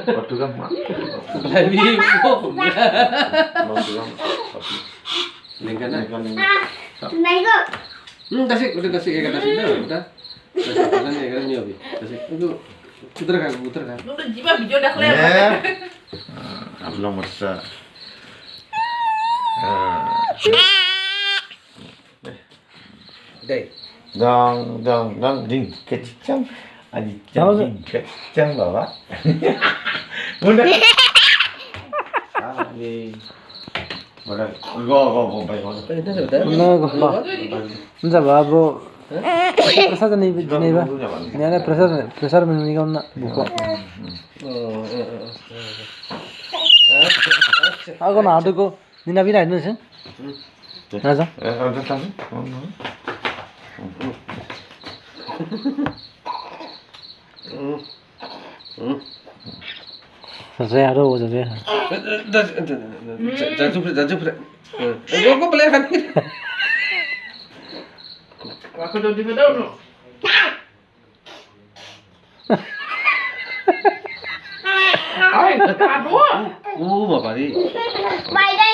Portugal. Lagi bu. Tasik, udah tasik ya tasik udah. Tasik kan ya kan nyobi. Tasik itu putar kan. Lu udah jiwa video udah kelihatan. Ya. Belum masa. Dai. Dong, ding, kecang. Adi ding, kecang bawa. Bunda. Ini. Bunda, go, baik. Itu sudah. Enggak babu. Prasad nih ba? Ini ada prasad menunggu na buku. Aku na aduh ko nina bina ini sih. Nasa? Ada tahu? Saya ada wajah dia. Jatuh. Gua beli kan. Aku udah di video lu. Ay, aduh. Bapak ni. Mày đây